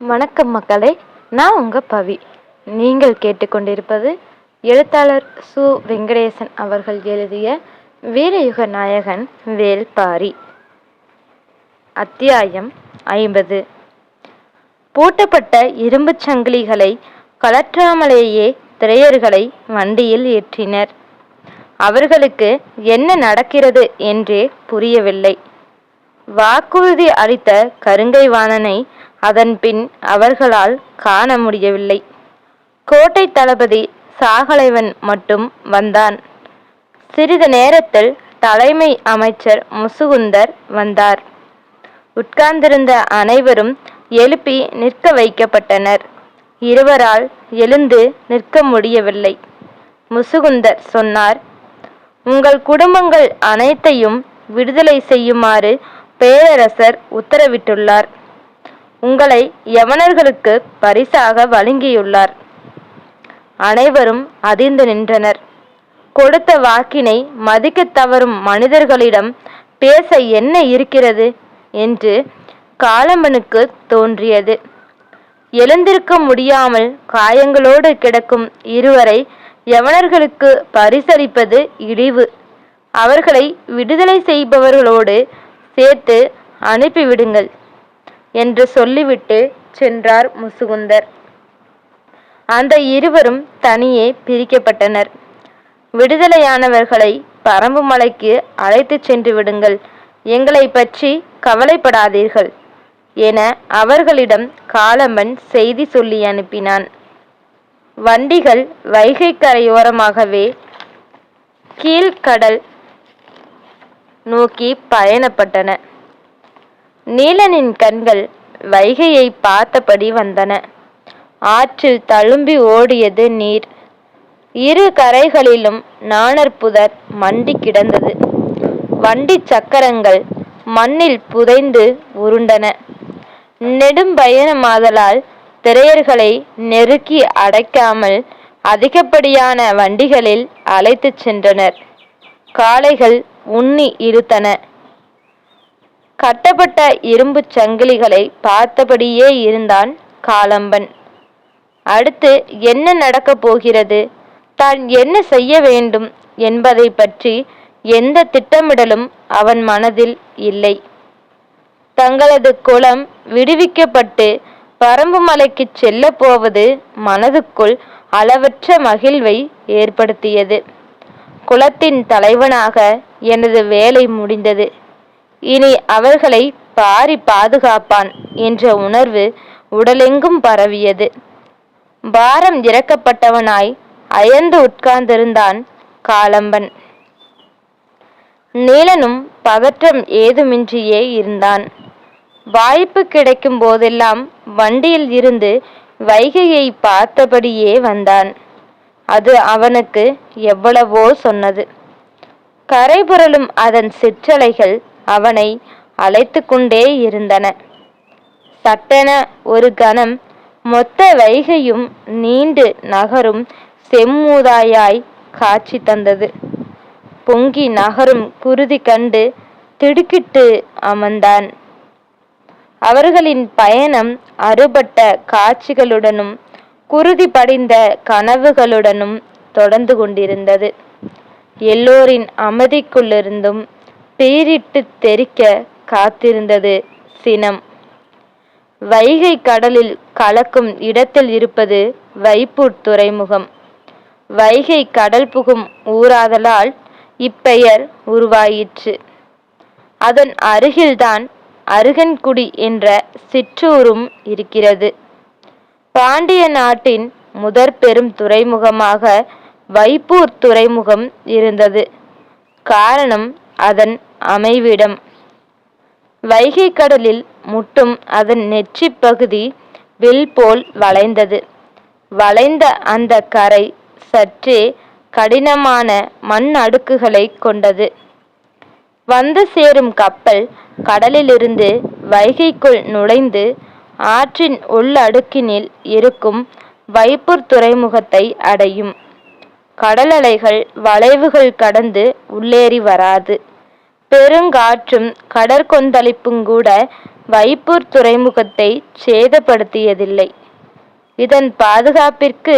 வணக்கம் மக்களே, நான் உங்கள் பவி. நீங்கள் கேட்டுக்கொண்டிருப்பது எழுத்தாளர் சு. வெங்கடேசன் அவர்கள் எழுதிய வீரயுக நாயகன் வேள்பாரி. அத்தியாயம் 50. பூட்டப்பட்ட இரும்புச் சங்கிலிகளை கழற்றாமலேயே திரையர்களை வண்டியில் ஏற்றினர். அவர்களுக்கு என்ன நடக்கிறது என்றே புரியவில்லை. வாக்குறுதி அளித்த கருங்கை வாணனை அதன் பின் அவர்களால் காண முடியவில்லை. கோட்டை தளபதி சாகலைவன் மட்டும் வந்தான். சிறிது நேரத்தில் தலைமை அமைச்சர் முசுகுந்தர் வந்தார். உட்கார்ந்திருந்த அனைவரும் எழுப்பி நிற்க வைக்கப்பட்டனர். இருவரால் எழுந்து நிற்க முடியவில்லை. முசுகுந்தர் சொன்னார், உங்கள் குடும்பங்கள் அனைத்தையும் விடுதலை செய்யுமாறு பேரரசர் உத்தரவிட்டுள்ளார். உங்களை யவனர்களுக்கு பரிசாக வழங்கியுள்ளார். அனைவரும் அதிர்ந்து நின்றனர். கொடுத்த வாக்கினை மதிக்க தவறும் மனிதர்களிடம் பேச என்ன இருக்கிறது என்று காலம்பனுக்கு தோன்றியது. எழுந்திருக்க முடியாமல் காயங்களோடு கிடக்கும் இருவரை யவனர்களுக்கு பரிசளிப்பது இழிவு. அவர்களை விடுதலை செய்பவர்களோடு சேர்த்து அனுப்பிவிடுங்கள் என்று சொல்லிவிட்டு சென்றார் முசுகுந்தர். அந்த இருவரும் தனியே பிரிக்கப்பட்டனர். விடுதலையானவர்களை பரம்பு மலைக்கு அழைத்து சென்று விடுங்கள், எங்களை பற்றி கவலைப்படாதீர்கள் என அவர்களிடம் காலம்பன் செய்தி சொல்லி அனுப்பினான். வண்டிகள் வைகை கரையோரமாகவே கீழ்கடல் நோக்கி பயணப்பட்டன. நீலனின் கண்கள் வைகையை பார்த்தபடி வந்தன. ஆற்றில் தழும்பி ஓடியது நீர். இரு கரைகளிலும் நாணற்புதர் மண்டி கிடந்தது. வண்டி சக்கரங்கள் மண்ணில் புதைந்து உருண்டன. நெடும் பயணமாதலால் திரையர்களை நெருக்கி அடைக்காமல் அதிகப்படியான வண்டிகளில் அழைத்து சென்றனர். காளைகள் உண்ணி இழுத்தன. கட்டப்பட்ட இரும்பு சங்கிலிகளை பார்த்தபடியே இருந்தான் காலம்பன். அடுத்து என்ன நடக்கப் போகிறது, தான் என்ன செய்ய வேண்டும் என்பதை பற்றி எந்த திட்டமிடலும் அவன் மனதில் இல்லை. தங்களது குலம் விடுவிக்கப்பட்டு பரம்பு மலைக்கு செல்ல போவது மனதுக்குள் அளவற்ற மகிழ்வை ஏற்படுத்தியது. குலத்தின் தலைவனாக எனது வேலை முடிந்தது. இனி அவர்களை பாரி பாதுகாப்பான் என்ற உணர்வு உடலெங்கும் பரவியது. பாரம் இறக்கப்பட்டவனாய் அயர்ந்து உட்கார்ந்திருந்தான் காலம்பன். நீலனும் பதற்றம் ஏதுமின்றியே இருந்தான். வாய்ப்பு கிடைக்கும் போதெல்லாம் வண்டியில் இருந்து வைகையை பார்த்தபடியே வந்தான். அது அவனுக்கு எவ்வளவோ சொன்னது. கரைபுரளும் அதன் சிற்றலைகள் அவனை அழைத்து கொண்டே இருந்தன. சட்டென ஒரு கணம் மொத்த வைகையும் நீண்டு நகரும் செம்மூதாயாய் காட்சி தந்தது. பொங்கி நகரும் குருதி கண்டு திடுக்கிட்டு அமர்ந்தான். அவர்களின் பயணம் அறுபட்ட காட்சிகளுடனும் குருதி படிந்த கனவுகளுடனும் தொடர்ந்து கொண்டிருந்தது. எல்லோரின் அமைதிக்குள்ளிருந்தும் பீரிட்டு தெறிக்க காத்திருந்தது சினம். வைகை கடலில் கலக்கும் இடத்தில் இருப்பது வைப்பூர் துறைமுகம். வைகை கடல் புகும் ஊராதலால் இப்பெயர் உருவாயிற்று. அதன் அருகில்தான் அருகன்குடி என்ற சிற்றூரும் இருக்கிறது. பாண்டிய நாட்டின் முதற் பெரும் துறைமுகமாக வைப்பூர் துறைமுகம் இருந்தது. காரணம் அதன் அமைவிடம். வைகை கடலில் முட்டும் அதன் நெற்றி பகுதி வில் போல் வளைந்தது. வளைந்த அந்த கரை சற்றே கடினமான மண் அடுக்குகளை கொண்டது. வந்து சேரும் கப்பல் கடலிலிருந்து வைகைக்குள் நுழைந்து ஆற்றின் உள்ளடுக்கினில் இருக்கும் வைப்பூர் துறைமுகத்தை அடையும். கடலலைகள் வளைவுகள் கடந்து உள்ளேறி வராது. பெருங்காற்றும் கடற்கொந்தளிப்புங்கூட வைப்பூர் துறைமுகத்தை சேதப்படுத்தியதில்லை. இதன் பாதுகாப்பிற்கு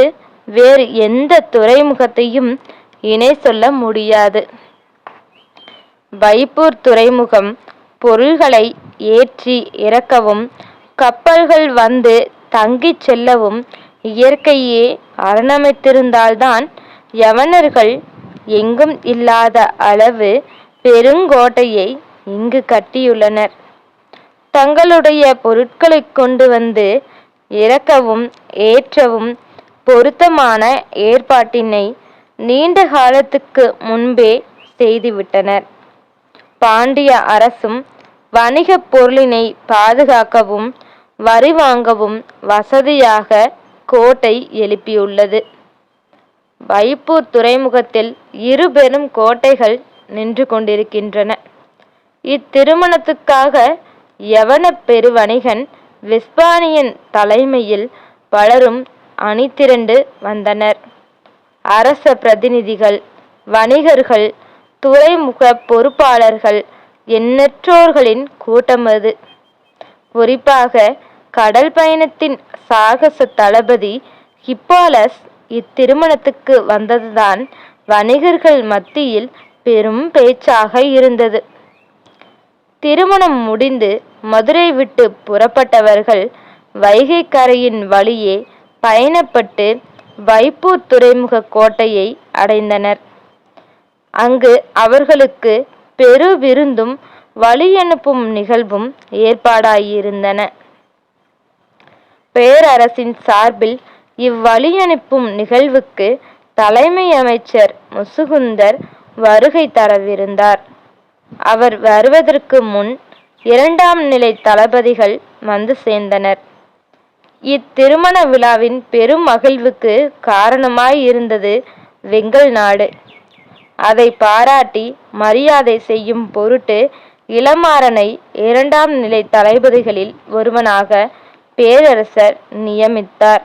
வேறு எந்த துறைமுகத்தையும் இணை சொல்ல முடியாது. வைப்பூர் துறைமுகம் பொருள்களை ஏற்றி இறக்கவும் கப்பல்கள் வந்து தங்கிச் செல்லவும் இயற்கையே அரணமைத்திருந்தால்தான் யவனர்கள் எங்கும் இல்லாத அளவு பெருங்கோட்டையை இங்கு கட்டியுள்ளனர். தங்களுடைய பொருட்களை கொண்டு வந்து இறக்கவும் ஏற்றவும் பொருத்தமான ஏற்பாட்டினை நீண்ட காலத்துக்கு முன்பே செய்துவிட்டனர். பாண்டிய அரசும் வணிக பொருளினை பாதுகாக்கவும் வரி வாங்கவும் வசதியாக கோட்டை எழுப்பியுள்ளது. வைப்பூர் துறைமுகத்தில் இரு பெரும் கோட்டைகள் நின்று கொண்டிருக்கின்றன. இத்திருமணத்துக்காக யவன பெருவணிகன் வெஸ்பானியன் தலைமையில் பலரும் அணிதிரண்டு வந்தனர். அரச பிரதிநிதிகள், வணிகர்கள், துறைமுக பொறுப்பாளர்கள், எண்ணற்றோர்களின் கூட்டம் அது. குறிப்பாக கடல் பயணத்தின் சாகச தளபதி ஹிப்பாலஸ் இத்திருமணத்துக்கு வந்ததுதான் வணிகர்கள் மத்தியில் பெரும் பேச்சாக இருந்தது. திருமணம் முடிந்து மதுரை விட்டு புறப்பட்டவர்கள் வைகை கரையின் வழியே பயணப்பட்டு வைப்பூர் துறைமுக கோட்டையை அடைந்தனர். அங்கு அவர்களுக்கு பெரு விருந்தும் வழியனுப்பும் நிகழ்வும் ஏற்பாடாயிருந்தன. பேரரசின் சார்பில் இவ்வழியனுப்பும் நிகழ்வுக்கு தலைமை அமைச்சர் முசுகுந்தர் வருகை தரவிருந்தார். அவர் வருவதற்கு முன் இரண்டாம் நிலை தளபதிகள் வந்து சேர்ந்தனர். இத்திருமண விழாவின் பெரும் மகிழ்வுக்கு காரணமாயிருந்தது வெங்கல் நாடு. அதை பாராட்டி மரியாதை செய்யும் பொருட்டு இளமாறனை இரண்டாம் நிலை தளபதிகளில் ஒருவனாக பேரரசர் நியமித்தார்.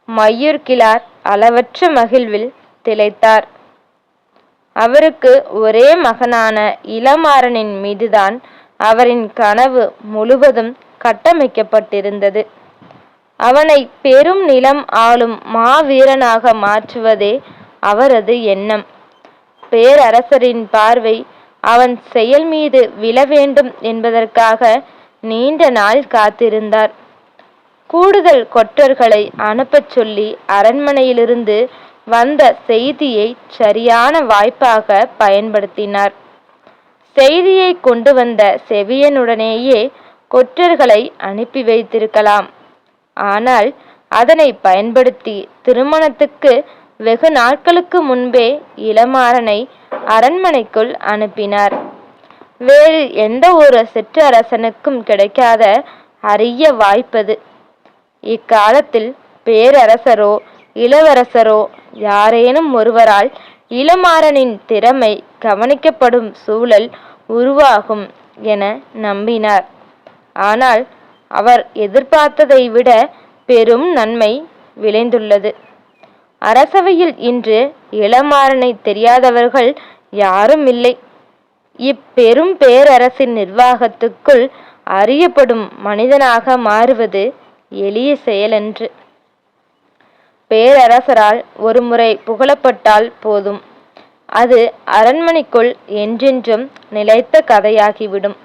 மையூர்கிழார் அளவற்ற மகிழ்வில் திளைத்தார். அவருக்கு ஒரே மகனான இளமாறனின் மீதுதான் அவரின் கனவு முழுவதும் கட்டமைக்கப்பட்டிருந்தது. அவனை பெரும் நிலம் ஆளும் மாவீரனாக மாற்றுவதே அவரது எண்ணம். பேரரசரின் பார்வை அவன் செயல் மீது விழ வேண்டும் என்பதற்காக நீண்ட நாள் காத்திருந்தார். கூடுதல் கொற்றர்களை அனுப்பச் சொல்லி அரண்மனையிலிருந்து வந்த செய்தியை சரியான வாய்ப்பாக பயன்படுத்தினார். செய்தியை கொண்டு வந்த செவியனுடனேயே கொற்றர்களை அனுப்பி வைத்திருக்கலாம். ஆனால் அதனை பயன்படுத்தி திருமணத்துக்கு வெகு நாட்களுக்கு முன்பே இளமாறனை அரண்மனைக்குள் அனுப்பினார். வேறு எந்த ஒரு சிற்றரசனுக்கும் கிடைக்காத அரிய வாய்ப்பது. இக்காலத்தில் பேரரசரோ இளவரசரோ யாரேனும் ஒருவரால் இளமாறனின் திறமை கவனிக்கப்படும் சூழல் உருவாகும் என நம்பினார். ஆனால் அவர் எதிர்பார்த்ததை விட பெரும் நன்மை விளைந்துள்ளது. அரசவையில் இன்று இளமாறனை தெரியாதவர்கள் யாரும் இல்லை. இப்பெரும் பேரரசின் நிர்வாகத்துக்குள் அறியப்படும் மனிதனாக மாறுவது எளிய செயலன்று. பேரரசரால் ஒருமுறை புகழப்பட்டால் போதும், அது அரண்மனைக்குள் என்றென்றும் நிலைத்த கதையாகிவிடும்.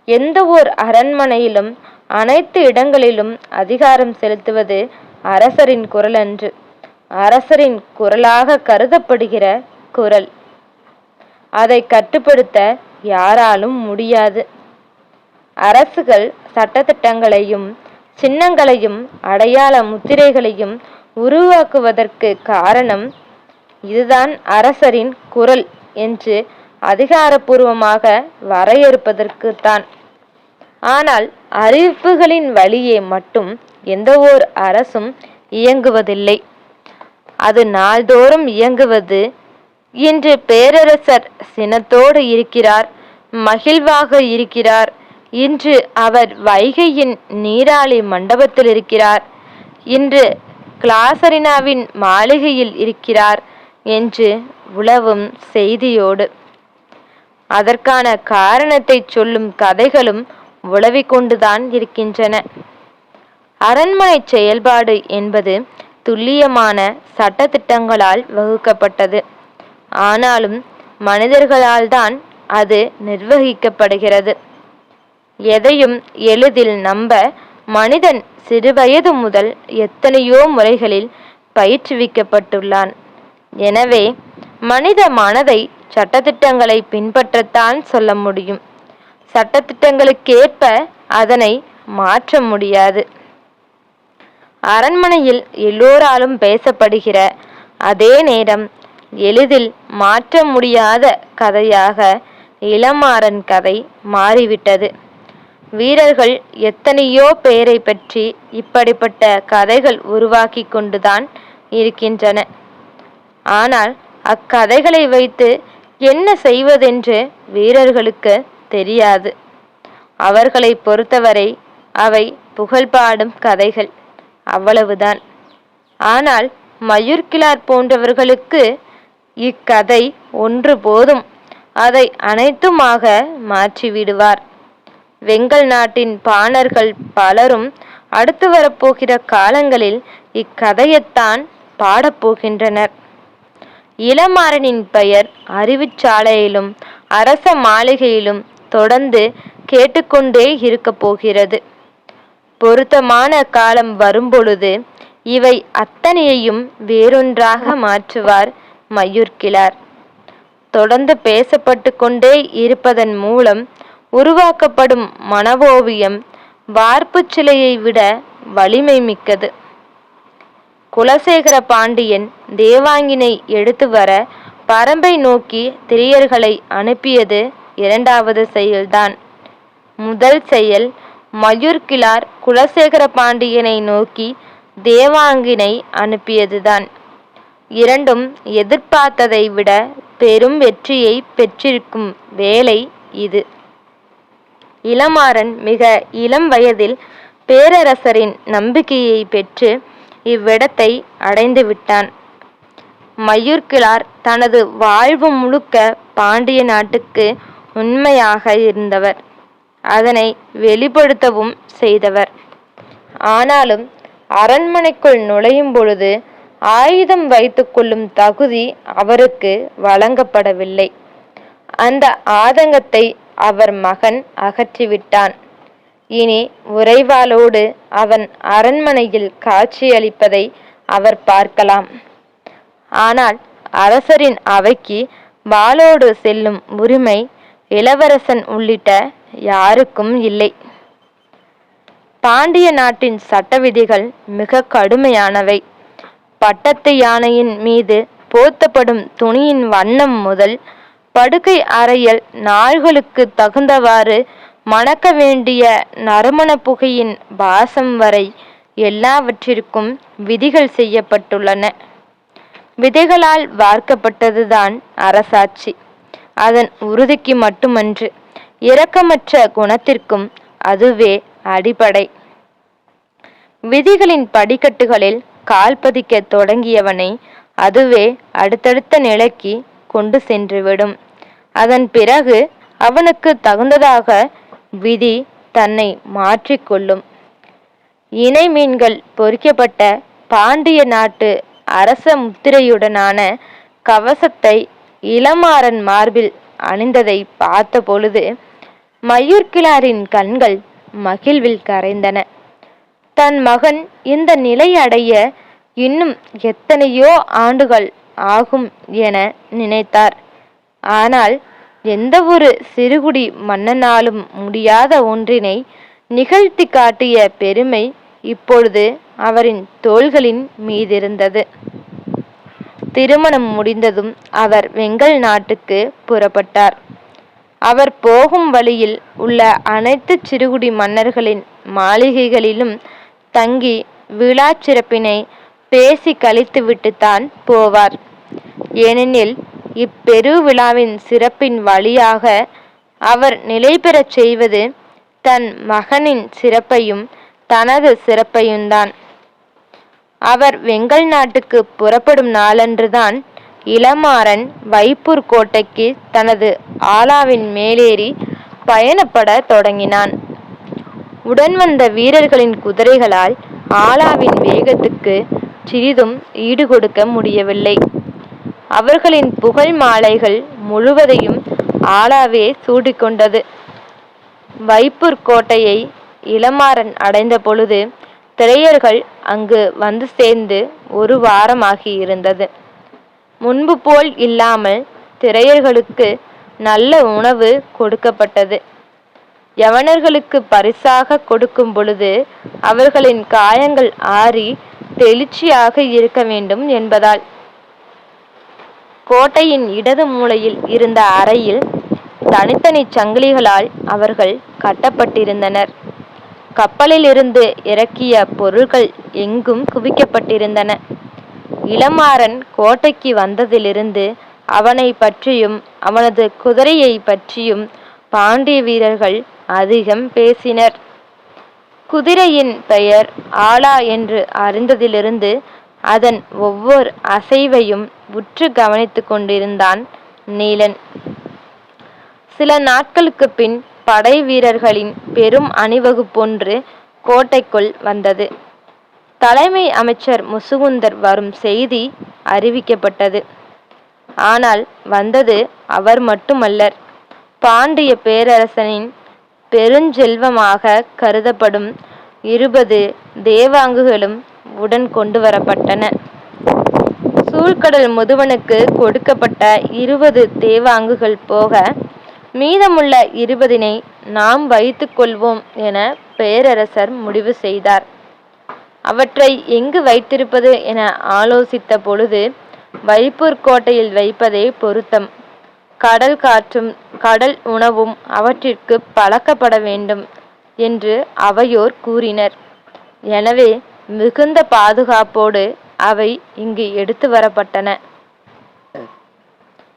எந்த ஓர் அரண்மனையிலும் அனைத்து இடங்களிலும் அதிகாரம் செலுத்துவது அரசரின் குரலன்று, அரசரின் குரலாக கருதப்படுகிற குரல். அதை கட்டுப்படுத்த யாராலும் முடியாது. அரசுகள் சட்டதிட்டங்களையும் சின்னங்களையும் அடையாள முத்திரைகளையும் உருவாக்குவதற்கு காரணம் இதுதான் அரசரின் குரல் என்று அதிகாரபூர்வமாக வரையறுப்பதற்குத்தான். ஆனால் அறிவிப்புகளின் வழியே மட்டும் எந்த ஓர் அரசும் இயங்குவதில்லை. அது நாள்தோறும் இயங்குவது. இன்று பேரரசர் சினத்தோடு இருக்கிறார், மகிழ்வாக இருக்கிறார். இன்று அவர் வைகையின் நீராளி மண்டபத்தில் இருக்கிறார், இன்று கிளாசரினாவின் மாளிகையில் இருக்கிறார் என்று உலவும் செய்தியோடு அதற்கான காரணத்தை சொல்லும் கதைகளும் உலவிக் கொண்டுதான் இருக்கின்றன. அரண்மனை செயல்பாடு என்பது துல்லியமான சட்டதிட்டங்களால் வகுக்கப்பட்டது. ஆனாலும் மனிதர்களால் தான் அது நிர்வகிக்கப்படுகிறது. எதையும் எளிதில் நம்ப மனிதன் சிறுவயது முதல் எத்தனையோ முறைகளில் பயிற்றுவிக்கப்பட்டுள்ளான். எனவே மனித மனதை சட்டதிட்டங்களை பின்பற்றத்தான் சொல்ல முடியும். சட்டதிட்டங்களுக்கேற்ப அதனை மாற்ற முடியாது. அரண்மனையில் எல்லோராலும் பேசப்படுகிற அதே நேரம் எளிதில் மாற்ற முடியாத கதையாக இளமாறன் கதை மாறிவிட்டது. வீரர்கள் எத்தனையோ பேரை பற்றி இப்படிப்பட்ட கதைகள் உருவாக்கி கொண்டுதான் இருக்கின்றன. ஆனால் அக்கதைகளை வைத்து என்ன செய்வதென்று வீரர்களுக்கு தெரியாது. அவர்களை பொறுத்தவரை அவை புகழ்பாடும் கதைகள், அவ்வளவுதான். ஆனால் மயூர்கிழார் போன்றவர்களுக்கு இக்கதை ஒன்று போதும். அதை அனைத்துமாக மாற்றிவிடுவார். வெங்கல் நாட்டின் பாணர்கள் பலரும் அடுத்து வரப்போகிற காலங்களில் இக்கதையைத்தான் பாடப்போகின்றனர். இளமாறனின் பெயர் அறிவுச்சாலையிலும் அரச மாளிகையிலும் தொடர்ந்து கேட்டுக்கொண்டே இருக்க போகிறது. பொருத்தமான காலம் வரும்பொழுது இவை அத்தனையையும் வேறொன்றாக மாற்றுவார் மயூர்கிழார். தொடர்ந்து பேசப்பட்டு கொண்டே இருப்பதன் மூலம் உருவாக்கப்படும் மனவோவியம் வார்ப்பு சிலையை விட வலிமை மிக்கது. குலசேகர பாண்டியன் தேவாங்கினை எடுத்து வர பரம்பை நோக்கி திரியர்களை அனுப்பியது இரண்டாவது செயல்தான். முதல் செயல் மயூர்கிழார் குலசேகர பாண்டியனை நோக்கி தேவாங்கினை அனுப்பியதுதான். இரண்டும் எதிர்பார்த்ததை விட பெரும் வெற்றியை பெற்றிருக்கும் வேலை இது. இளமாறன் மிக இளம் வயதில் பேரரசரின் நம்பிக்கையை பெற்று இவ்விடத்தை அடைந்து விட்டான். மயூர்கிழார் தனது வாழ்வு முழுக்க பாண்டிய நாட்டுக்கு உண்மையாக இருந்தவர். அதனை வெளிப்படுத்தவும் செய்தவர். ஆனாலும் அரண்மனைக்குள் நுழையும் பொழுது ஆயுதம் வைத்து கொள்ளும் தகுதி அவருக்கு வழங்கப்படவில்லை. அந்த ஆதங்கத்தை அவர் மகன் அகற்றிவிட்டான். இனி உறைவாளோடு அவன் அரண்மனையில் காட்சியளிப்பதை அவர் பார்க்கலாம். ஆனால் அரசரின் அவைக்கு வாளோடு செல்லும் உரிமை இளவரசன் உள்ளிட்ட யாருக்கும் இல்லை. பாண்டிய நாட்டின் சட்ட விதிகள் மிக கடுமையானவை. பட்டத்து யானையின் மீது போர்த்தப்படும் துணியின் வண்ணம் முதல் படுக்கை அறையில் நாள்களுக்கு தகுந்தவாறு மணக்க வேண்டிய நறுமண புகையின் வாசம் வரை எல்லாவற்றிற்கும் விதிகள் செய்யப்பட்டுள்ளன. விதிகளால் வார்க்கப்பட்டதுதான் அரசாட்சி. அதன் உறுதிக்கு மட்டுமன்று, இரக்கமற்ற குணத்திற்கும் அதுவே அடிப்படை. விதிகளின் படிக்கட்டுகளில் கால் பதிக்க தொடங்கியவனை அதுவே அடுத்தடுத்த நிலைக்கு கொண்டு சென்றுவிடும். அதன் பிறகு அவனுக்கு தகுந்ததாக விதி தன்னை மாற்றிக்கொள்ளும். இணை மீன்கள் பொறிக்கப்பட்ட பாண்டிய நாட்டு அரச முத்திரையுடனான கவசத்தை இளமாறன் மார்பில் அணிந்ததை பார்த்த பொழுது மயூர்கிழாரின் கண்கள் மகிழ்வில் கரைந்தன. தன் மகன் இந்த நிலை அடைய இன்னும் எத்தனையோ ஆண்டுகள் ஆகும் என நினைத்தார். ஆனால் எந்த ஒரு சிறுகுடி மன்னனாலும் முடியாத ஒன்றினை நிகழ்த்தி காட்டிய பெருமை இப்பொழுது அவரின் தோள்களின் மீதிருந்தது. திருமணம் முடிந்ததும் அவர் வெங்கல் நாட்டுக்கு புறப்பட்டார். அவர் போகும் வழியில் உள்ள அனைத்து சிறுகுடி மன்னர்களின் மாளிகைகளிலும் தங்கி விழா சிறப்பினை பேசி கழித்துவிட்டுத்தான் போவார். ஏனெனில் இப்பெரு விழாவின் சிறப்பின் வழியாக அவர் நிலை பெறச் செய்வது தன் மகனின் சிறப்பையும் தனது சிறப்பையும்தான். அவர் வெங்கல் நாட்டுக்கு புறப்படும் நாளன்றுதான் இளமாறன் வைப்பூர் கோட்டைக்கு தனது ஆலாவின் மேலேறி பயணப்பட தொடங்கினான். உடன் வந்த வீரர்களின் குதிரைகளால் ஆலாவின் வேகத்துக்கு சிறிதும் ஈடுகொடுக்க முடியவில்லை. அவர்களின் புகழ் மாலைகள் முழுவதையும் ஆலாவே சூடிக்கொண்டது. வைப்பூர் கோட்டையை இளமாறன் அடைந்த பொழுது திரையர்கள் அங்கு வந்து சேர்ந்து 1 வாரமாகியிருந்தது. முன்பு போல் இல்லாமல் திரையர்களுக்கு நல்ல உணவு கொடுக்கப்பட்டது. யவனர்களுக்கு பரிசாக கொடுக்கும் பொழுது அவர்களின் காயங்கள் ஆறி தெளிச்சியாக இருக்க வேண்டும் என்பதால் கோட்டையின் இடது மூலையில் இருந்த அறையில் தனித்தனி சங்கிலிகளால் அவர்கள் கட்டப்பட்டிருந்தனர். கப்பலிலிருந்து இறக்கிய பொருள்கள் எங்கும் குவிக்கப்பட்டிருந்தன. இளமாறன் கோட்டைக்கு வந்ததிலிருந்து அவனை பற்றியும் அவனது குதிரையை பற்றியும் பாண்டிய வீரர்கள் அதிகம் பேசினர். குதிரையின் பெயர் ஆலா என்று அறிந்ததிலிருந்து அதன் ஒவ்வொரு அசைவையும் உற்று கவனித்து கொண்டிருந்தான் நீலன். சில நாட்களுக்கு பின் படை வீரர்களின் பெரும் அணிவகுப்பொன்று கோட்டைக்குள் வந்தது. தலைமை அமைச்சர் முசுகுந்தர் வரும் செய்தி அறிவிக்கப்பட்டது. ஆனால் வந்தது அவர் மட்டுமல்லர். பாண்டிய பேரரசனின் பெருஞ்செல்வமாக கருதப்படும் 20 தேவாங்குகளும் உடன் கொண்டு வரப்பட்டன. சூழ்கடல் முதுவனுக்கு கொடுக்கப்பட்ட 20 தேவாங்குகள் போக மீதமுள்ள 20 நாம் வைத்து கொள்வோம் என பேரரசர் முடிவு செய்தார். அவற்றை எங்கு வைத்திருப்பது என ஆலோசித்த பொழுது வைப்பூர் கோட்டையில் வைப்பதே பொருத்தம். கடல் காற்றும் கடல் உணவும் அவற்றிற்கு பழக்கப்பட வேண்டும் என்று அவையோர் கூறினர். எனவே மிகுந்த பாதுகாப்போடு அவை இங்கு எடுத்து வரப்பட்டன.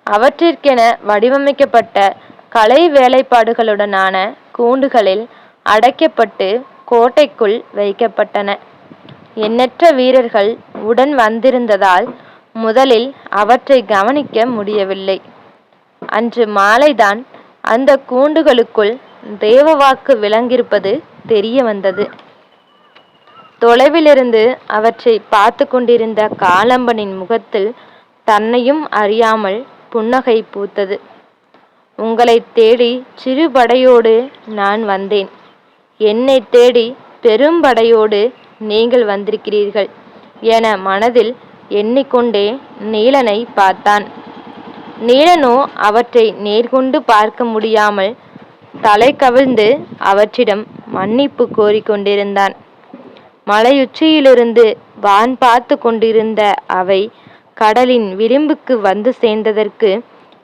அவற்றிற்கென வடிவமைக்கப்பட்ட கலை வேலைப்பாடுகளுடனான கூண்டுகளில் அடைக்கப்பட்டு கோட்டைக்குள் வைக்கப்பட்டன. எண்ணற்ற வீரர்கள் உடன் வந்திருந்ததால் முதலில் அவற்றை கவனிக்க முடியவில்லை. அன்று மாலைதான் அந்த கூண்டுகளுக்குள் தேவவாக்கு விளங்கியிருப்பது தெரிய வந்தது. தொலைவிலிருந்து அவற்றை பார்த்து கொண்டிருந்த காலம்பனின் முகத்தில் தன்னையும் அறியாமல் புன்னகை பூத்தது. உங்களை தேடி சிறுபடையோடு நான் வந்தேன். என்னை தேடி பெரும்படையோடு நீங்கள் வந்திருக்கிறீர்கள் என மனதில் எண்ணிக்கொண்டே நீலனை பார்த்தான். நீலனோ அவற்றை நேர்கொண்டு பார்க்க முடியாமல் தலை கவிழ்ந்து அவற்றிடம் மன்னிப்பு கோரிக்கொண்டிருந்தான். மலையுச்சியிலிருந்து வான் பார்த்து கொண்டிருந்த அவை கடலின் விளிம்புக்கு வந்து சேர்ந்ததற்கு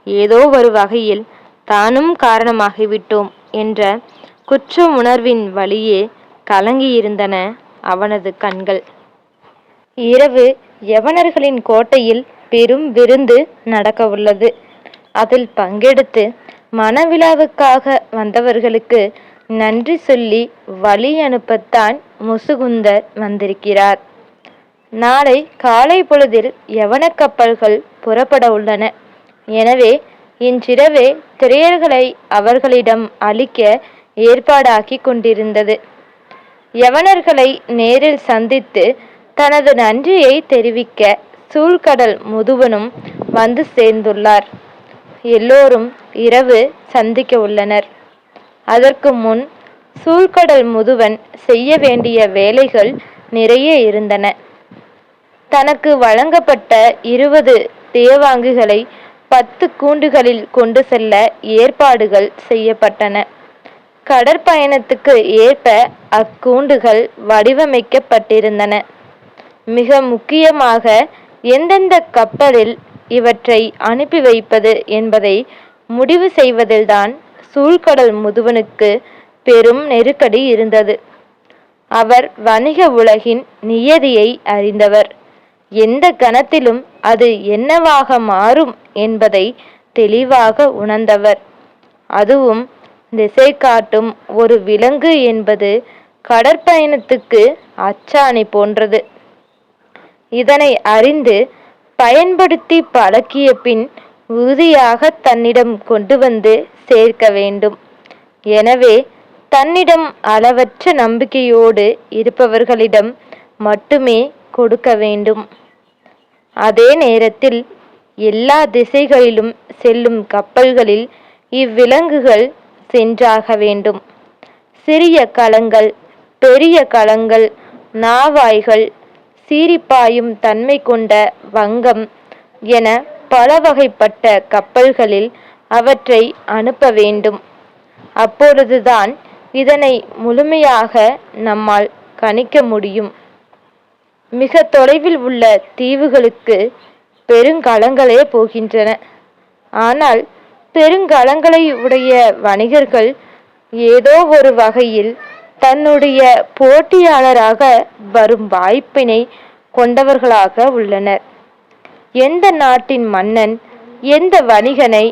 ஏதோ ஒரு வகையில் தானும் காரணமாகிவிட்டோம் என்ற குற்ற உணர்வின் வழியே கலங்கியிருந்தன அவனது கண்கள். இரவு யவனர்களின் கோட்டையில் பெரும் விருந்து நடக்கவுள்ளது. அதில் பங்கெடுத்து மணவிழாவுக்காக வந்தவர்களுக்கு நன்றி சொல்லி வழி அனுப்பத்தான் முசுகுந்தர் வந்திருக்கிறார். நாளை காலை பொழுதில் யவன கப்பல்கள் புறப்பட உள்ளன. எனவே இன்றிரவே திரையர்களை அவர்களிடம் அளிக்க ஏற்பாடாக்கி கொண்டிருந்தது. யவனர்களை நேரில் சந்தித்து தனது நன்றியை தெரிவிக்க சூழ்கடல் முதுவனும் வந்து சேர்ந்துள்ளார். எல்லோரும் இரவு சந்திக்க உள்ளனர். அதற்கு முன் சூழ்கடல் முதுவன் செய்ய வேண்டிய வேலைகள் நிறைய இருந்தன. தனக்கு வழங்கப்பட்ட 20 தேவாங்குகளை 10 கூண்டுகளில் கொண்டு செல்ல ஏற்பாடுகள் செய்யப்பட்டன. கடற்பயணத்துக்கு ஏற்ப அக்கூண்டுகள் வடிவமைக்கப்பட்டிருந்தன. மிக முக்கியமாக எந்தெந்த கப்பலில் இவற்றை அனுப்பி வைப்பது என்பதை முடிவு செய்வதில்தான் சூழ்கடல் முதுவனுக்கு பெரும் நெருக்கடி இருந்தது. அவர் வணிக உலகின் நியதியை அறிந்தவர். எந்த கணத்திலும் அது என்னவாக மாறும் என்பதை தெளிவாக உணர்ந்தவர். அதுவும் திசை காட்டும் ஒரு விலங்கு என்பது கடற்பயணத்துக்கு அச்சாணி போன்றது. இதனை அறிந்து பயன்படுத்தி பழக்கிய பின் உறுதியாக தன்னிடம் கொண்டு வந்து சேர்க்க வேண்டும். எனவே தன்னிடம் அளவற்ற நம்பிக்கையோடு இருப்பவர்களிடம் மட்டுமே கொடுக்க வேண்டும். அதே நேரத்தில் எல்லா திசைகளிலும் செல்லும் கப்பல்களில் இவ்விலங்குகள் சென்றாக வேண்டும். சிறிய கலங்கள், பெரிய கலங்கள், நாவாய்கள், சீரிப்பாயும் தன்மை கொண்ட வங்கம் என பல வகைப்பட்ட கப்பல்களில் அவற்றை அனுப்ப வேண்டும். அப்பொழுதுதான் இதனை முழுமையாக நம்மால் கணிக்க முடியும். மிக தொலைவில் உள்ள தீவுகளுக்கு பெருங்கலங்களே போகின்றன. ஆனால் பெருங்கலங்களை உடைய வணிகர்கள் ஏதோ ஒரு வகையில் தன்னுடைய போட்டியாளராக வரும் வாய்ப்பினை கொண்டவர்களாக உள்ளனர். எந்த நாட்டின் மன்னன் எந்த வணிகனை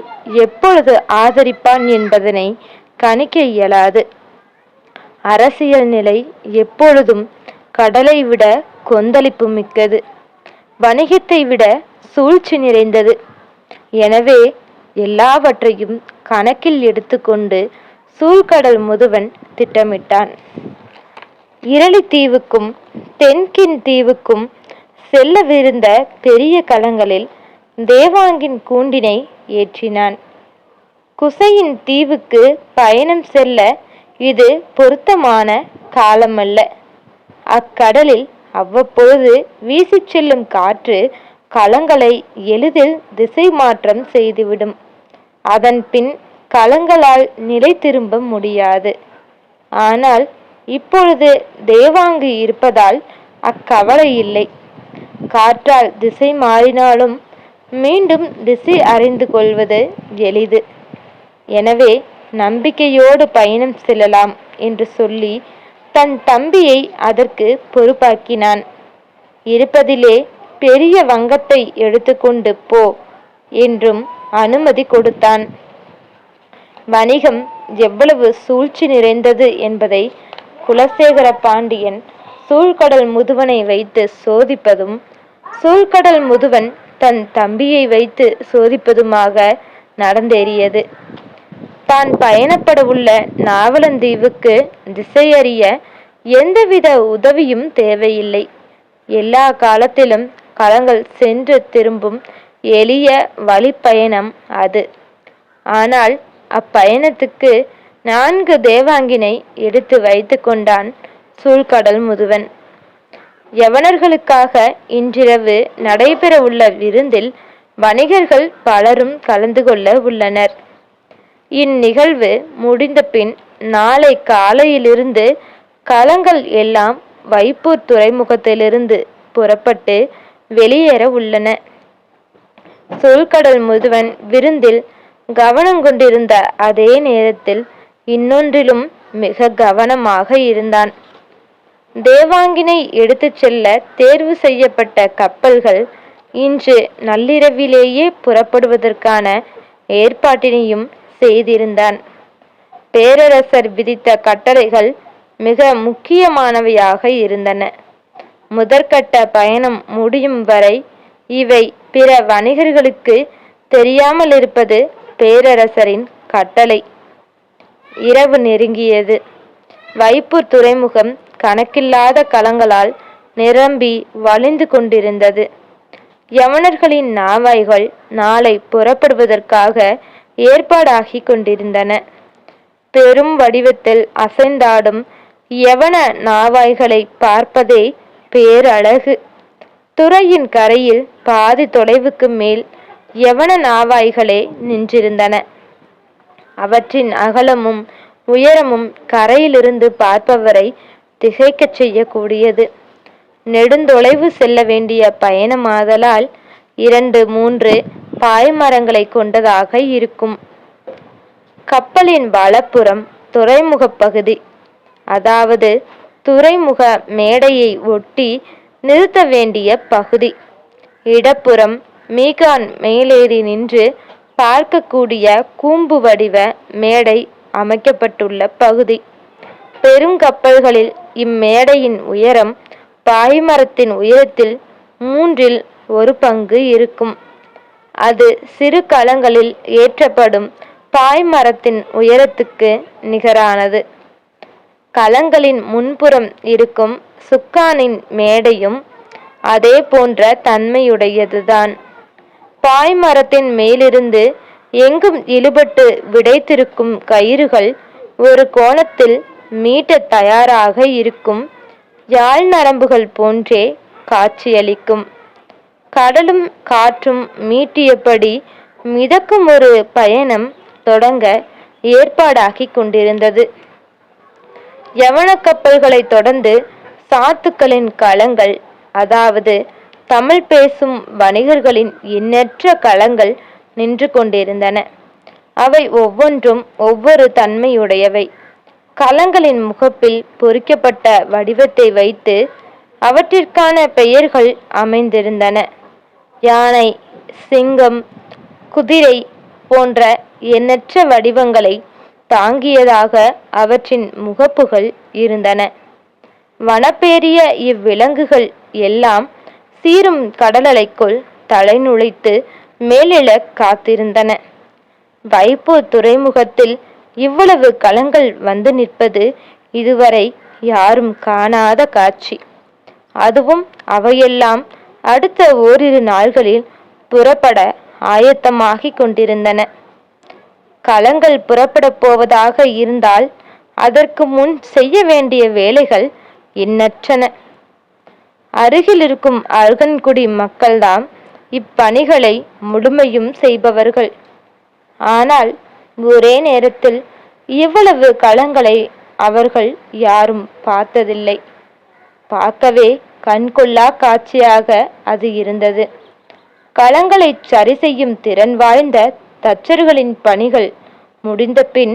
எப்பொழுது ஆதரிப்பான் என்பதனை கணிக்க இயலாது. அரசியல் நிலை எப்பொழுதும் கடலை விட கொந்தளிப்பு மிக்கது, வணிகத்தை விட சூழ்ச்சி நிறைந்தது. எனவே எல்லாவற்றையும் கணக்கில் எடுத்துக்கொண்டு சூழ்கடல் முதுவன் திட்டமிட்டான். இரளித்தீவுக்கும் தென்கின் தீவுக்கும் செல்லவிருந்த பெரிய கலங்களில் தேவாங்கின் கூண்டினை ஏற்றினான். குசையின் தீவுக்கு பயணம் செல்ல இது பொருத்தமான காலமல்ல. அக்கடலில் அவ்வப்பொழுது வீசிச் செல்லும் காற்று கலங்களை எளிதில் திசை மாற்றம் செய்துவிடும். அதன் பின் கலங்களால் நிலை திரும்ப முடியாது. ஆனால் இப்பொழுது தேவாங்கு இருப்பதால் அக்கவலை இல்லை. காற்றால் திசை மாறினாலும் மீண்டும் திசை அறிந்து கொள்வது எளிது. எனவே நம்பிக்கையோடு பயணம் செல்லலாம் என்று சொல்லி தன் தம்பியை அதற்கு பொறுப்பாக்கினான். இருப்பதிலே பெரிய வங்கத்தை எடுத்துக்கொண்டு போ என்றும் அனுமதி கொடுத்தான். வணிகம் எவ்வளவு சூழ்ச்சி நிறைந்தது என்பதை குலசேகர பாண்டியன் சூழ்கடல் முதுவனை வைத்து சோதிப்பதும், சூழ்கடல் முதுவன் தன் தம்பியை வைத்து சோதிப்பதுமாக நடந்தேறியது. தான் பயணப்படவுள்ள நாவலந்தீவுக்கு திசையறிய எந்தவித உதவியும் தேவையில்லை. எல்லா காலத்திலும் கலங்கள் சென்று திரும்பும் எளிய வழிப்பயணம் அது. ஆனால் அப்பயணத்துக்கு 4 தேவாங்கினை எடுத்து வைத்து கொண்டான் சூழ்கடல் முதுவன். யவனர்களுக்காக இன்றிரவு நடைபெறவுள்ள விருந்தில் வணிகர்கள் பலரும் கலந்து கொள்ள உள்ளனர். இந்நிகழ்வு முடிந்த பின் நாளை காலையிலிருந்து கலங்கள் எல்லாம் வைப்பூர் துறைமுகத்திலிருந்து புறப்பட்டு வெளியேற உள்ளன. சூழ்கடல் முதுவன் விருந்தில் கவனம் கொண்டிருந்த அதே நேரத்தில் இன்னொன்றிலும் மிக கவனமாக இருந்தான். தேவாங்கினை எடுத்துச் செல்ல தேர்வு செய்யப்பட்ட கப்பல்கள் இன்று நள்ளிரவிலேயே புறப்படுவதற்கான ஏற்பாட்டினையும் செய்திருந்தான். பேரரசர் விதித்த கட்டளைகள் மிக முக்கியமானவையாக இருந்தன. முதற்கட்ட பயணம் முடியும் வரை இவை பிற வணிகர்களுக்கு தெரியாமல் இருப்பது பேரரசரின் கட்டளை. இரவு நெருங்கியது. வைப்பூர் துறைமுகம் கணக்கில்லாத கலங்களால் நிரம்பி வழிந்து கொண்டிருந்தது. யவனர்களின் நாவாய்கள் நாளை புறப்படுவதற்காக ஏற்பாடாகி கொண்டிருந்தன. பெரும் வடிவத்தில் அசைந்தாடும் யவன நாவாய்களை பார்ப்பதே பேரழகு. துறையின் கரையில் பாதி தொலைவுக்கு மேல் யவன நாவாய்களே நின்றிருந்தன. அவற்றின் அகலமும் உயரமும் கரையிலிருந்து பார்ப்பவரை திகைக்கச் செய்யக்கூடியது. நெடுந்தொலைவு செல்ல வேண்டிய பயணமாதலால் 2-3 பாய்மரங்களை கொண்டதாக இருக்கும். கப்பலின் வலப்புறம் துறைமுக பகுதி, அதாவது துறைமுக மேடையை ஒட்டி நிறுத்த வேண்டிய பகுதி. இடப்புறம் மீகான் மேலேறி நின்று பார்க்கக்கூடிய கூம்பு வடிவ மேடை அமைக்கப்பட்டுள்ள பகுதி. பெருங்கப்பல்களில் இம்மேடையின் உயரம் பாய்மரத்தின் உயரத்தில் 1/3 பங்கு இருக்கும். அது சிறு கலங்களில் ஏற்றப்படும் பாய்மரத்தின் உயரத்துக்கு நிகரானது. களங்களின் முன்புறம் இருக்கும் சுக்கானின் மேடையும் அதே போன்ற தன்மையுடையதுதான். பாய்மரத்தின் மேலிருந்து எங்கும் இழுபட்டு விடைத்திருக்கும் கயிறுகள் ஒரு கோணத்தில் மீட்டத் தயாராக இருக்கும் யாழ் நரம்புகள் போன்றே காட்சியளிக்கும். கடலும் காற்றும் மீட்டியபடி மிதக்கும் ஒரு பயணம் தொடங்க ஏற்பாடாகிக் கொண்டிருந்தது. யவன கப்பல்களை தொடர்ந்து சாத்துக்களின் களங்கள், அதாவது தமிழ் பேசும் வணிகர்களின் எண்ணற்ற களங்கள் நின்று கொண்டிருந்தன. அவை ஒவ்வொன்றும் ஒவ்வொரு தன்மையுடையவை. களங்களின் முகப்பில் பொறிக்கப்பட்ட வடிவத்தை வைத்து அவற்றிற்கான பெயர்கள் அமைந்திருந்தன. யானை, சிங்கம், குதிரை போன்ற எண்ணற்ற வடிவங்களை தாங்கியதாக அவற்றின் முகப்புகள் இருந்தன. வனப்பேறிய இவ்விலங்குகள் எல்லாம் சீரும் கடலலைக்குள் தலை நுழைத்து மேலெழ காத்திருந்தன. வைப்பூர் துறைமுகத்தில் இவ்வளவு களங்கள் வந்து நிற்பது இதுவரை யாரும் காணாத காட்சி. அதுவும் அவையெல்லாம் அடுத்த ஓரிரு நாள்களில் புறப்பட ஆயத்தமாகிக் கொண்டிருந்தன. களங்கள் புறப்படப் போவதாக இருந்தால் அதற்கு முன் செய்ய வேண்டிய வேலைகள் எண்ணற்றன. அருகில் இருக்கும் அருகன்குடி மக்கள்தாம் இப்பணிகளை முழுமையும் செய்பவர்கள். ஆனால் ஒரே நேரத்தில் இவ்வளவு களங்களை அவர்கள் யாரும் பார்த்ததில்லை. பார்க்கவே கண்கொள்ளா காட்சியாக அது இருந்தது. களங்களை சரி செய்யும் திறன் வாய்ந்த தச்சர்களின் பணிகள் முடிந்த பின்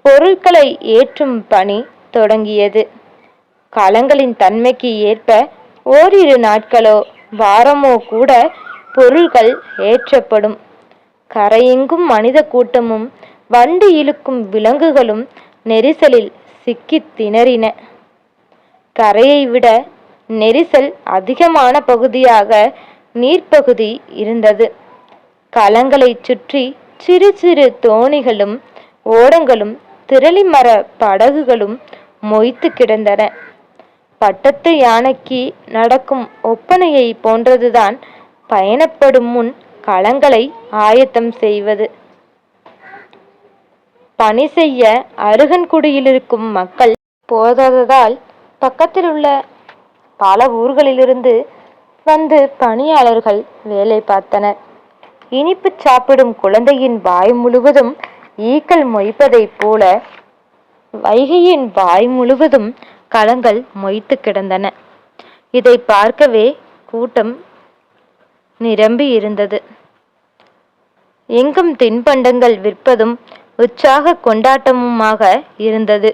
பொருட்களை ஏற்றும் பணி தொடங்கியது. களங்களின் தன்மைக்கு ஏற்ப ஓரிரு நாட்களோ வாரமோ கூட பொருள்கள் ஏற்றப்படும். கரையெங்கும் மனித கூட்டமும் வண்டி இழுக்கும் விலங்குகளும் நெரிசலில் சிக்கித் திணறின. கரையை விட நெரிசல் அதிகமான பகுதியாக நீர்ப்பகுதி இருந்தது. களங்களை சுற்றி சிறு சிறு தோணிகளும் ஓடங்களும் திரளிமர படகுகளும் மொய்த்து கிடந்தன. பட்டத்து யானைக்கு நடக்கும் ஒப்பனையை போன்றதுதான் பயணப்படும் முன் களங்களை ஆயத்தம் செய்வது. பணி செய்ய அருகன்குடியிலிருக்கும் மக்கள் போதாததால் பக்கத்தில் உள்ள பல ஊர்களிலிருந்து வந்து பணியாளர்கள் வேலை பார்த்தனர். இனிப்பு சாப்பிடும் குழந்தையின் வாய் முழுவதும் ஈக்கள் மொய்ப்பதைப் போல வைகையின் வாய் முழுவதும் களங்கள் மொய்த்து கிடந்தன. இதை பார்க்கவே கூட்டம் நிரம்பி இருந்தது. எங்கும் தின்பண்டங்கள் விற்பதும் உற்சாக கொண்டாட்டமுமாக இருந்தது.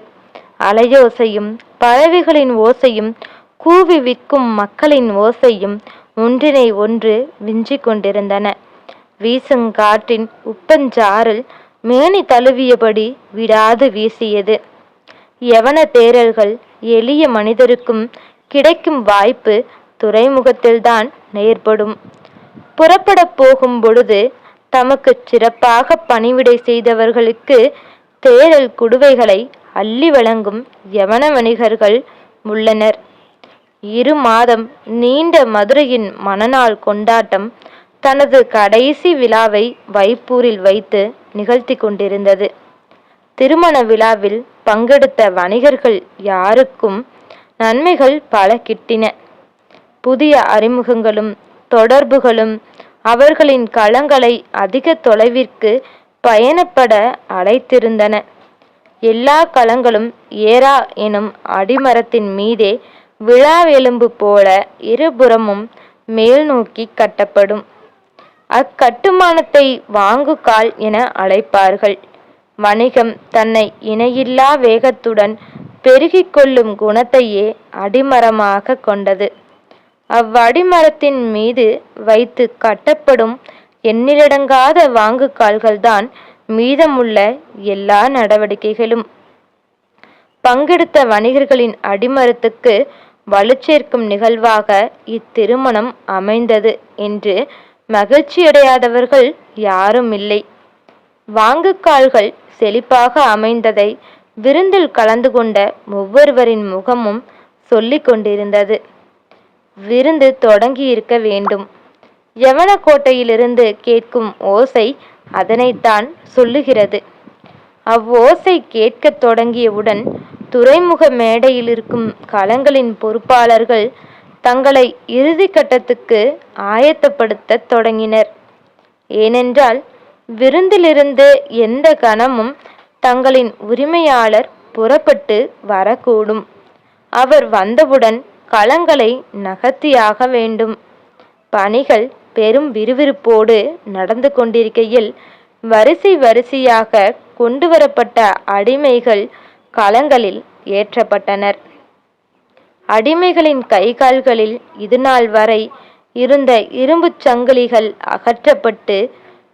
அலையோசையும் பறவைகளின் ஓசையும் கூவி விற்கும் மக்களின் ஓசையும் ஒன்றினை ஒன்று விஞ்சிக் கொண்டிருந்தன. வீசுங்காற்றின் உப்பஞ்சாரல் மேனி தழுவியபடி விடாது வீசியது. யவன தேரர்கள் எளிய மனிதருக்கும் கிடைக்கும் வாய்ப்பு துறைமுகத்தில்தான் ஏற்படும். புறப்படப் போகும் பொழுது தமக்கு சிறப்பாக பணிவிடை செய்தவர்களுக்கு தேரல் குடுவைகளை அள்ளி வழங்கும் யவன வணிகர்கள் உள்ளனர். 2 மாதம் நீண்ட மதுரையின் மணநாள் கொண்டாட்டம் தனது கடைசி விழாவை வைப்பூரில் வைத்து நிகழ்த்தி கொண்டிருந்தது. திருமண விழாவில் பங்கெடுத்த வணிகர்கள் யாருக்கும் நன்மைகள் பல கிட்டின. புதிய அறிமுகங்களும் தொடர்புகளும் அவர்களின் களங்களை அதிக தொலைவிற்கு பயணப்பட அழைத்திருந்தன. எல்லா களங்களும் ஏரா எனும் அடிமரத்தின் மீதே விழா எலும்பு போல இருபுறமும் மேல் நோக்கி கட்டப்படும். அக்கட்டுமானத்தை வாங்குகால் என அழைப்பார்கள். வணிகம் தன்னை இணையில்லா வேகத்துடன் பெருகிக் கொள்ளும் குணத்தையே அடிமரமாக கொண்டது. அவ்வடிமரத்தின் மீது வைத்து கட்டப்படும் எண்ணிலடங்காத வாங்குகால்கள்தான் மீதமுள்ள எல்லா நடவடிக்கைகளும். பங்கெடுத்த வணிகர்களின் அடிமரத்துக்கு வலுச்சேர்க்கும் நிகழ்வாக இத்திருமணம் அமைந்தது என்று மகிழ்ச்சியடையாதவர்கள் யாரும் இல்லை. வாங்குகால்கள் செழிப்பாக அமைந்ததை விருந்தில் கலந்து கொண்ட ஒவ்வொருவரின் முகமும் சொல்லிக் கொண்டிருந்தது. விருந்து தொடங்கி இருக்க வேண்டும். யவனக்கோட்டையிலிருந்து கேட்கும் ஓசை அதனைத்தான் சொல்லுகிறது. அவ்வோசை கேட்கத் தொடங்கியவுடன் துறைமுக மேடையில் இருக்கும் களங்களின் பொறுப்பாளர்கள் தங்களை இறுதி கட்டத்துக்கு ஆயத்தப்படுத்தத் தொடங்கினர். ஏனென்றால் விருந்திலிருந்து எந்த கணமும் தங்களின் உரிமையாளர் புறப்பட்டு வரக்கூடும். அவர் வந்தவுடன் களங்களை நகர்த்தியாக வேண்டும். பணிகள் பெரும் விறுவிறுப்போடு நடந்து கொண்டிருக்கையில் வரிசை வரிசையாக கொண்டு வரப்பட்ட அடிமைகள் களங்களில் ஏற்றப்பட்டனர். அடிமைகளின் கைகால்களில் இதுநாள் வரை இருந்த இரும்புச் சங்கிலிகள் அகற்றப்பட்டு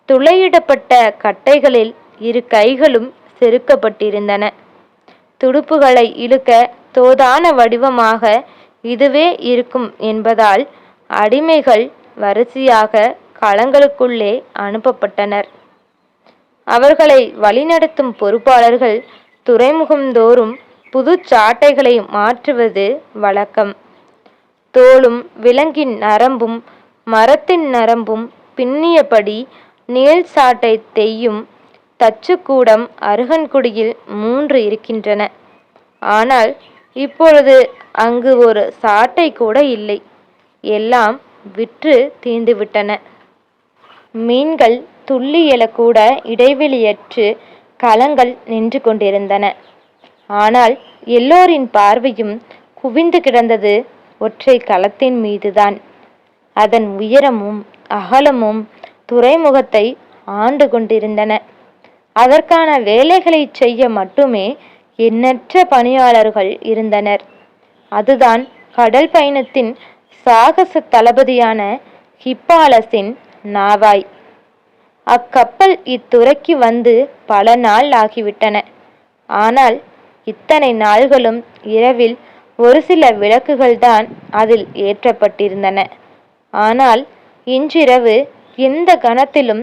துளையிடப்பட்ட கட்டைகளில் இரு கைகளும் செருக்கப்பட்டிருந்தன. துடுப்புகளை இழுக்க தோதான வடிவமாக இதுவே இருக்கும் என்பதால் அடிமைகள் வரிசையாக களங்களுக்குள்ளே அனுப்பப்பட்டனர். அவர்களை வழிநடத்தும் பொறுப்பாளர்கள் துறைமுகந்தோறும் புது சாட்டைகளை மாற்றுவது வழக்கம். தோளும் விலங்கின் நரம்பும் மரத்தின் நரம்பும் பின்னியபடி நீள் சாட்டை தெய்யும் தச்சுக்கூடம் அருகன்குடியில் 3 இருக்கின்றன. ஆனால் இப்பொழுது அங்கு ஒரு சாட்டை கூட இல்லை. எல்லாம் விற்று தீர்ந்துவிட்டன. மீன்கள் துள்ளி எழக்கூட இடைவெளியற்று களங்கள் நின்று கொண்டிருந்தன. ஆனால் எல்லோரின் பார்வையும் குவிந்து கிடந்தது ஒற்றை களத்தின் மீதுதான். அதன் உயரமும் அகலமும் துறைமுகத்தை ஆண்டு கொண்டிருந்தன. அதற்கான வேலைகளை செய்ய மட்டுமே எண்ணற்ற பணியாளர்கள் இருந்தனர். அதுதான் கடல் பயணத்தின் சாகச தளபதியான ஹிப்பாலஸின் நாவாய். அக்கப்பல் இத்துறைக்கு வந்து பல நாள் ஆகிவிட்டன. ஆனால் இத்தனை நாள்களும் இரவில் ஒரு சில விளக்குகள்தான் அதில் ஏற்றப்பட்டிருந்தன. ஆனால் இன்றிரவு எந்த கணத்திலும்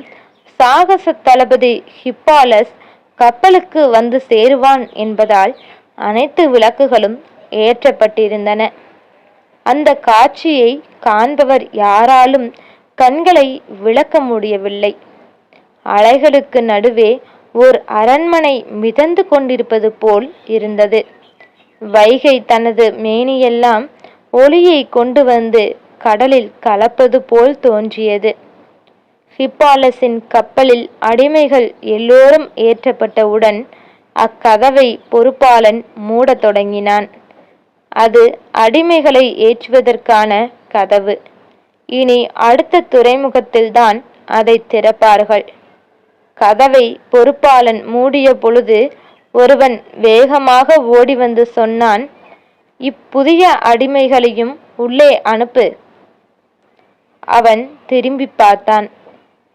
சாகச தளபதி ஹிப்பாலஸ் கப்பலுக்கு வந்து சேருவான் என்பதால் அனைத்து விளக்குகளும் ஏற்றப்பட்டிருந்தன. அந்த காட்சியை காண்பவர் யாராலும் கண்களை விளக்க முடியவில்லை. அலைகளுக்கு நடுவே ஓர் அரண்மனை மிதந்து கொண்டிருப்பது போல் இருந்தது. வைகை தனது மேனியெல்லாம் ஒளியை கொண்டு வந்து கடலில் கலப்பது போல் தோன்றியது. ஹிப்பாலஸின் கப்பலில் அடிமைகள் எல்லோரும் ஏற்றப்பட்டவுடன் அக்கதவை பொறுப்பாளன் மூடத் தொடங்கினான். அது அடிமைகளை ஏற்றுவதற்கான கதவு. இனி அடுத்த துறைமுகத்தில்தான் அதை திறப்பார்கள். கதவை பொறுப்பாளன் மூடிய பொழுது ஒருவன் வேகமாக ஓடி வந்து சொன்னான், இப்புதிய அடிமைகளையும் உள்ளே அனுப்பு. அவன் திரும்பி பார்த்தான்.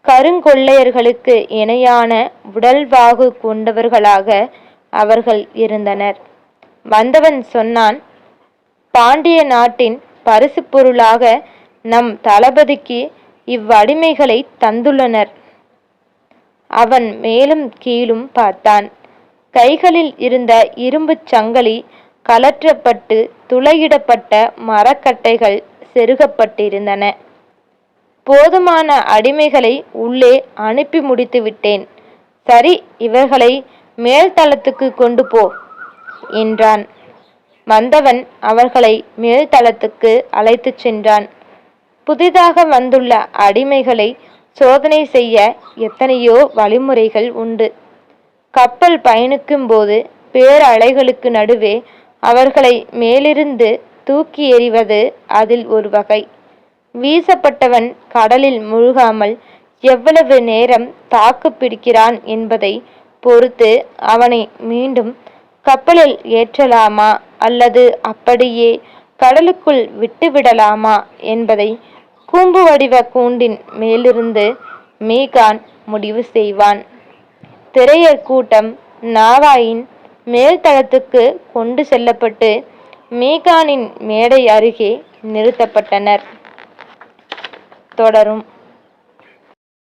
கருங்கொள்ளையர்களுக்கு இணையான உடல்வாகு கொண்டவர்களாக அவர்கள் இருந்தனர். வந்தவன் சொன்னான், பாண்டிய நாட்டின் பரிசு பொருளாக நம் தளபதிக்கு இவ்வடிமைகளை தந்துள்ளனர். அவன் மேலும் கீழும் பார்த்தான். கைகளில் இருந்த இரும்புச் சங்கிலி கலற்றப்பட்டு துளையிடப்பட்ட மரக்கட்டைகள் செருகப்பட்டிருந்தன. போதுமான அடிமைகளை உள்ளே அனுப்பி முடித்து விட்டேன். சரி, இவர்களை மேல்தளத்துக்கு கொண்டு போ என்றான். வந்தவன் அவர்களை மேல்தளத்துக்கு அழைத்துச் சென்றான். புதிதாக வந்துள்ள அடிமைகளை சோதனை செய்ய எத்தனையோ வழிமுறைகள் உண்டு. கப்பல் பயணிக்கும் போது பேரலைகளுக்கு நடுவே அவர்களை மேலிருந்து தூக்கி எறிவது அதில் ஒரு வகை. வீசப்பட்டவன் கடலில் முழுகாமல் எவ்வளவு நேரம் தாக்கு பிடிக்கிறான் என்பதை பொறுத்து அவனை மீண்டும் கப்பலில் ஏற்றலாமா அல்லது அப்படியே கடலுக்குள் விட்டுவிடலாமா என்பதை கூம்பு வடிவ கூண்டின் மேலிருந்து மீகான் முடிவு செய்வான். திரையர் கூட்டம் நாவாயின் மேல்தளத்துக்கு கொண்டு செல்லப்பட்டு மீகானின் மேடை அருகே நிறுத்தப்பட்டனர். தொடரும்.